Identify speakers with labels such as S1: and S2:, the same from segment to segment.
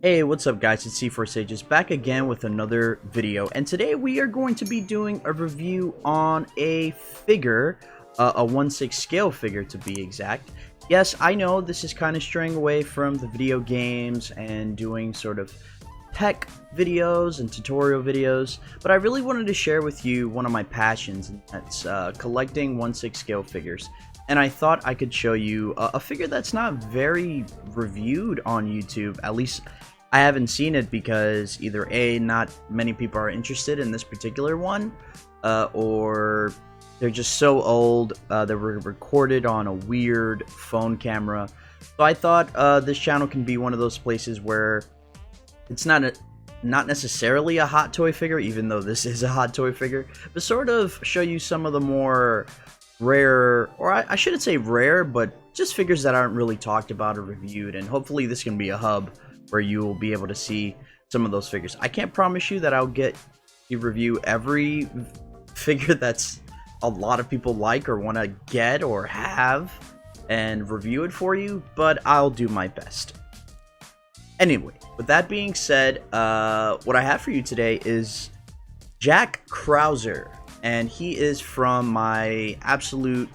S1: Hey, what's up guys, it's C4 Sages back again with another video, and today we are going to be doing a review on a figure, a 1/6 scale figure to be exact. Yes, I know this is kind of straying away from the video games and doing sort of tech videos and tutorial videos, but I really wanted to share with you one of my passions, and that's collecting 1/6 scale figures. And I thought I could show you a figure that's not very reviewed on YouTube. At least I haven't seen it because either A, not many people are interested in this particular one, or they're just so old, they were recorded on a weird phone camera. So I thought this channel can be one of those places where it's not necessarily a hot toy figure, even though this is a hot toy figure, but sort of show you some of the more rare, or I shouldn't say rare, but just figures that aren't really talked about or reviewed, and hopefully this can be a hub where you will be able to see some of those figures. I can't promise you that I'll get to review every figure that's a lot of people like or want to get or have and review it for you, but I'll do my best. Anyway, with that being said, what I have for you today is Jack Krauser, and he is from my absolute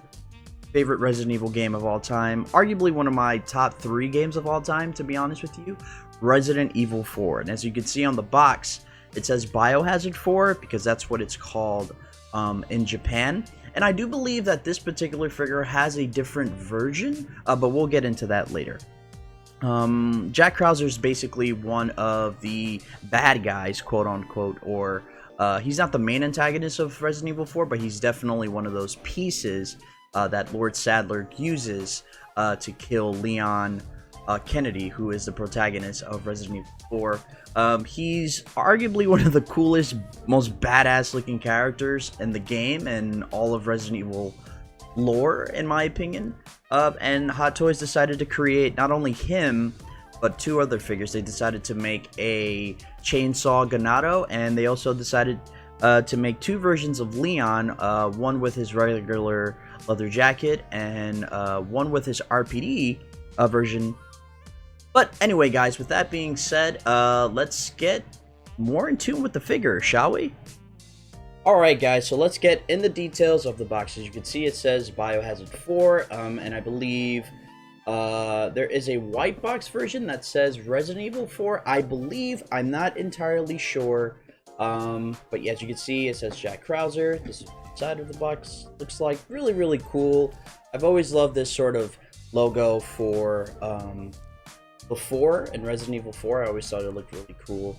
S1: favorite Resident Evil game of all time, arguably one of my top 3 games of all time, to be honest with you, Resident Evil 4. And as you can see on the box, it says Biohazard 4 because that's what it's called in Japan. And I do believe that this particular figure has a different version, but we'll get into that later. Jack Krauser is basically one of the bad guys, quote unquote, or he's not the main antagonist of Resident Evil 4, but he's definitely one of those pieces that Lord Sadler uses to kill Leon Kennedy, who is the protagonist of Resident Evil 4. He's arguably one of the coolest, most badass looking characters in the game and all of Resident Evil lore, in my opinion. And Hot Toys decided to create not only him, but 2 other figures. They decided to make a Chainsaw Ganado, and they also decided to make 2 versions of Leon, one with his regular leather jacket and one with his RPD version. But anyway guys, with that being said, let's get more in tune with the figure, shall we? Alright guys, so let's get in the details of the box. As you can see, it says Biohazard 4, and I believe there is a white box version that says Resident Evil 4, I believe. I'm not entirely sure, but yeah, as you can see, it says Jack Krauser. This is what the side of the box looks like. Really, really cool. I've always loved this sort of logo for before in Resident Evil 4. I always thought it looked really cool.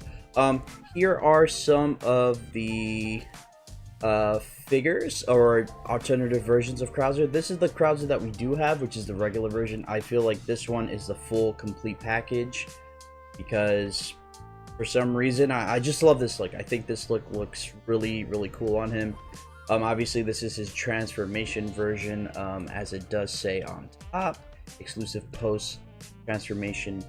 S1: Here are some of the figures or alternative versions of Krauser. This is the Krauser that we do have, which is the regular version. I feel like this one is the full complete package because for some reason I just love this look. I think this look looks really, really cool on him. Obviously this is his transformation version, as it does say on top, exclusive post transformation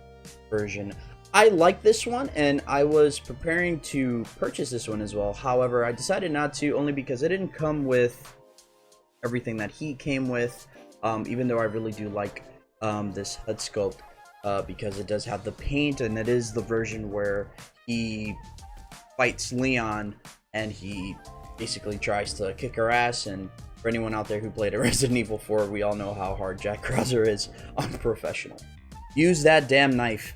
S1: version. I like this one, and I was preparing to purchase this one as well. However, I decided not to, only because it didn't come with everything that he came with, even though I really do like this HUD sculpt, because it does have the paint, and it is the version where he fights Leon, and he basically tries to kick her ass. And for anyone out there who played a Resident Evil 4, we all know how hard Jack Krauser is on professional. Use that damn knife.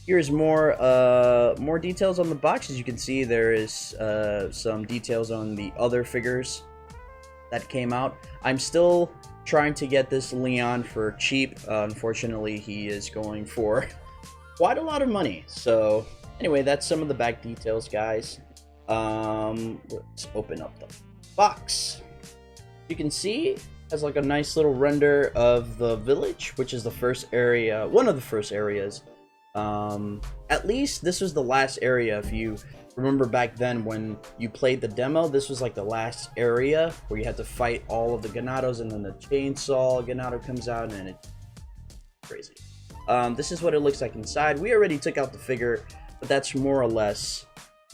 S1: Here's more details on the box. As you can see, there is some details on the other figures that came out. I'm still trying to get this Leon for cheap. Unfortunately, he is going for quite a lot of money. So anyway, that's some of the back details, guys. Let's open up the box. You can see it has like a nice little render of the village, which is the first area, one of the first areas. At least this was the last area. If you remember back then when you played the demo, this was like the last area where you had to fight all of the Ganados, and then the Chainsaw Ganado comes out, and it's crazy. This is what it looks like inside. We already took out the figure, but that's more or less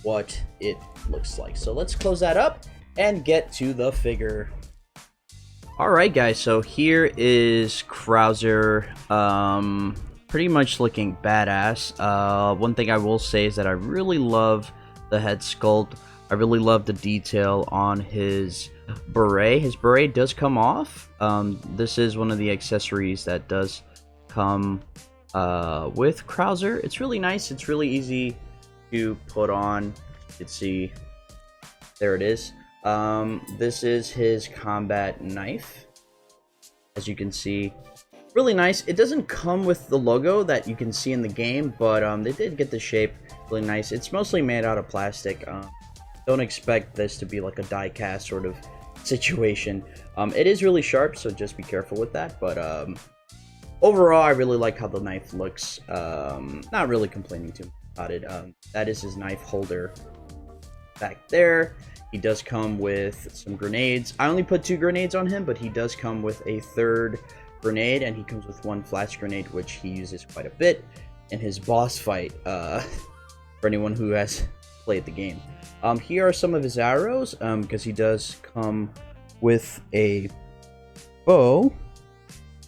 S1: what it looks like. So let's close that up and get to the figure. Alright guys, so here is Krauser. pretty much looking badass. One thing I will say is that I really love the head sculpt. I really love the detail on his beret. His beret does come off. This is one of the accessories that does come with Krauser. It's really nice. It's really easy to put on. You can see, there it is. This is his combat knife. As you can see, really nice. It doesn't come with the logo that you can see in the game, but they did get the shape really nice. It's mostly made out of plastic. Don't expect this to be like a die cast sort of situation. It is really sharp, so just be careful with that. But overall, I really like how the knife looks. Not really complaining too much about it. That is his knife holder back there. He does come with some grenades. I only put 2 grenades on him, but he does come with a 3rd grenade, and he comes with 1 flash grenade, which he uses quite a bit in his boss fight, for anyone who has played the game. Here are some of his arrows, because he does come with a bow.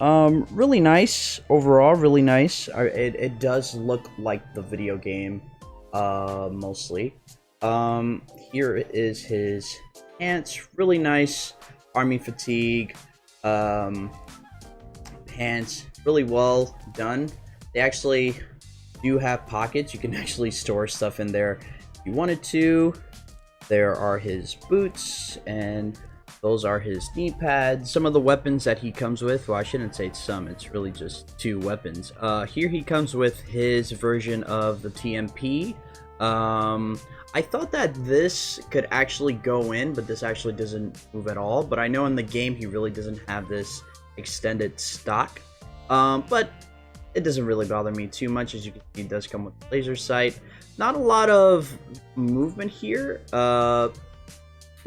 S1: Really nice overall, really nice. It does look like the video game, mostly. Here is his pants, really nice army fatigue pants, really well done. They actually do have pockets. You can actually store stuff in there if you wanted to. There are his boots, and those are his knee pads. Some of the weapons that he comes with, well, I shouldn't say some, it's really just 2 weapons. Here he comes with his version of the TMP. I thought that this could actually go in, but this actually doesn't move at all. But I know in the game he really doesn't have this extended stock. But it doesn't really bother me too much. As you can see, it does come with a laser sight. Not a lot of movement here. The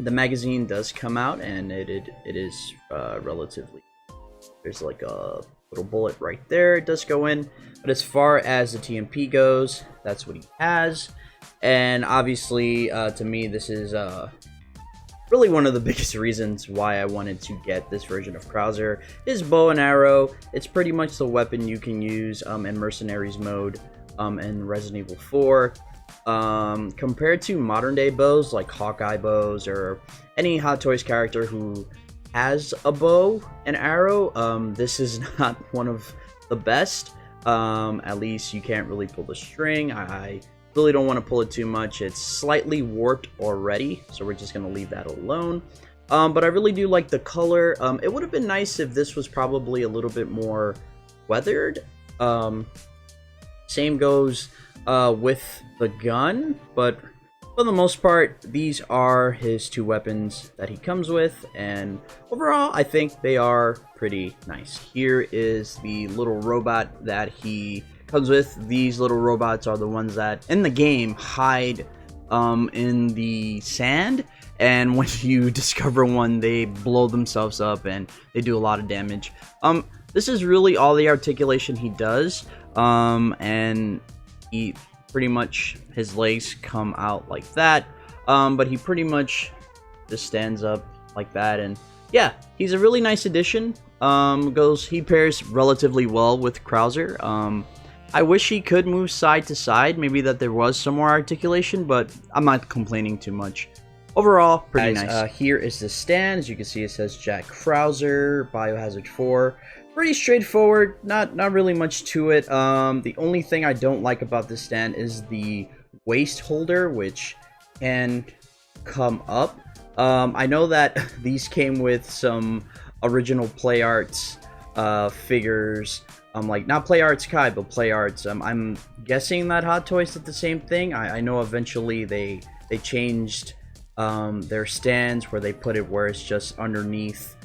S1: magazine does come out, and it is relatively... There's like a little bullet right there. It does go in. But as far as the TMP goes, that's what he has. And obviously, to me, this is really one of the biggest reasons why I wanted to get this version of Krauser. His bow and arrow, it's pretty much the weapon you can use in Mercenaries mode in Resident Evil 4. Compared to modern day bows like Hawkeye bows or any Hot Toys character who has a bow and arrow, this is not one of the best. At least you can't really pull the string. I really don't want to pull it too much. It's slightly warped already, so we're just going to leave that alone. But I really do like the color. It would have been nice if this was probably a little bit more weathered. Same goes with the gun, but for the most part, these are his 2 weapons that he comes with, and overall, I think they are pretty nice. Here is the little robot that he comes with. These little robots are the ones that in the game hide in the sand, and when you discover one, they blow themselves up and they do a lot of damage. This is really all the articulation he does, and he pretty much, his legs come out like that, but he pretty much just stands up like that, and yeah, he's a really nice addition. He pairs relatively well with Krauser. I wish he could move side to side, maybe that there was some more articulation, but I'm not complaining too much. Overall, pretty nice. Here is the stand. As you can see, it says Jack Krauser, Biohazard 4. Pretty straightforward, not really much to it. The only thing I don't like about this stand is the waist holder, which can come up. I know that these came with some original Play Arts figures. Like, not Play Arts Kai, but Play Arts. I'm guessing that Hot Toys did the same thing. I know eventually they changed their stands where they put it where it's just underneath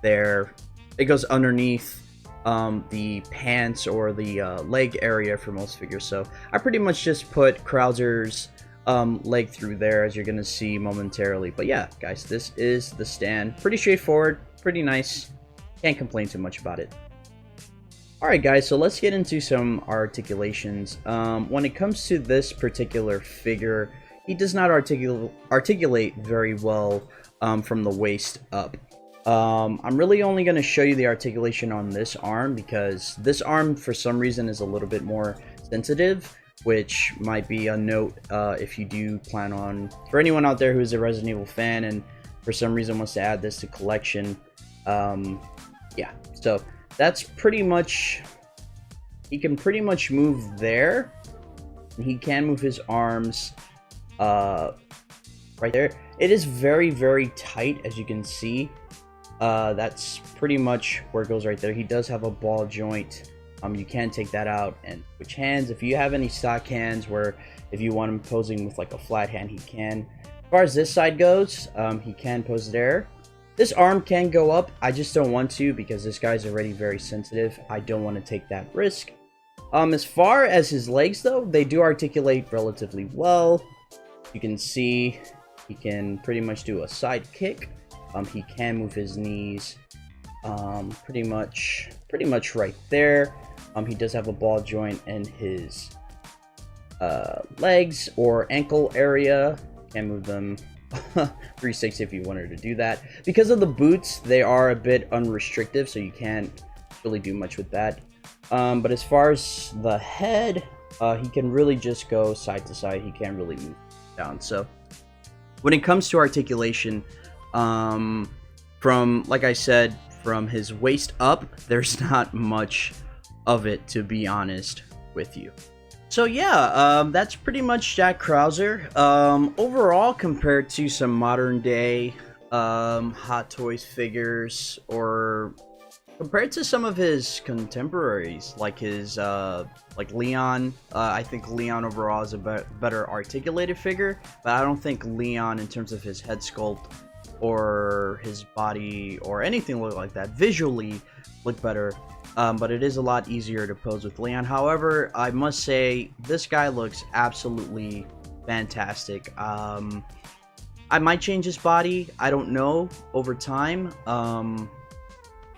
S1: their... It goes underneath the pants or the leg area for most figures. So I pretty much just put Krauser's leg through there, as you're going to see momentarily. But yeah, guys, this is the stand. Pretty straightforward, pretty nice. Can't complain too much about it. Alright guys, so let's get into some articulations. When it comes to this particular figure, he does not articulate very well from the waist up. I'm really only going to show you the articulation on this arm because this arm for some reason is a little bit more sensitive, which might be a note if you do plan on, for anyone out there who is a Resident Evil fan and for some reason wants to add this to collection. Yeah, so that's pretty much, he can pretty much move there, and he can move his arms right there. It is very, very tight, as you can see. That's pretty much where it goes right there. He does have a ball joint. You can take that out and switch hands. If you have any stock hands where if you want him posing with like a flat hand, he can. As far as this side goes, he can pose there. This arm can go up. I just don't want to because this guy's already very sensitive. I don't want to take that risk. As far as his legs though, they do articulate relatively well. You can see he can pretty much do a side kick. He can move his knees pretty much right there. He does have a ball joint in his legs or ankle area. Can move them 360 if you wanted to do that. Because of the boots, they are a bit unrestrictive, so you can't really do much with that. But as far as the head, he can really just go side to side. He can't really move down. So when it comes to articulation, from, like I said, from his waist up, there's not much of it, to be honest with you. So yeah, that's pretty much Jack Krauser. Overall, compared to some modern day Hot Toys figures, or compared to some of his contemporaries, like his like Leon, I think Leon overall is a better articulated figure, but I don't think Leon, in terms of his head sculpt or his body or anything like that, visually look better. But it is a lot easier to pose with Leon. However, I must say this guy looks absolutely fantastic. I might change his body, I don't know, over time.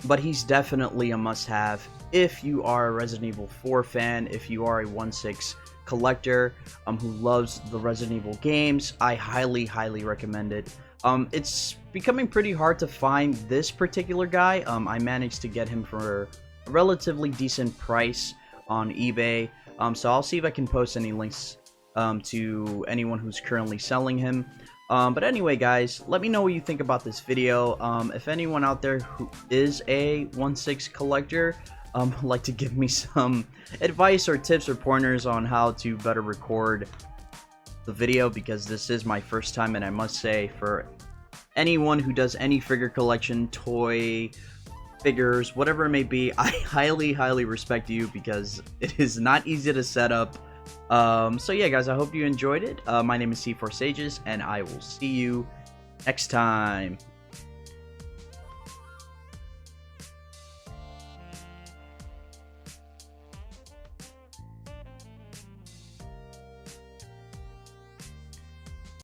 S1: But he's definitely a must-have if you are a Resident Evil 4 fan, if you are a 1/6 collector who loves the Resident Evil games. I highly recommend it. It's becoming pretty hard to find this particular guy. I managed to get him for a relatively decent price on eBay. So I'll see if I can post any links to anyone who's currently selling him. But anyway, guys, let me know what you think about this video. If anyone out there who is a 1/6 collector would like to give me some advice or tips or pointers on how to better record the video, because this is my first time, and I must say, for anyone who does any figure collection, toy, figures, whatever it may be, I highly respect you, because it is not easy to set up. So yeah, guys, I hope you enjoyed it. My name is C4Sages, and I will see you next time.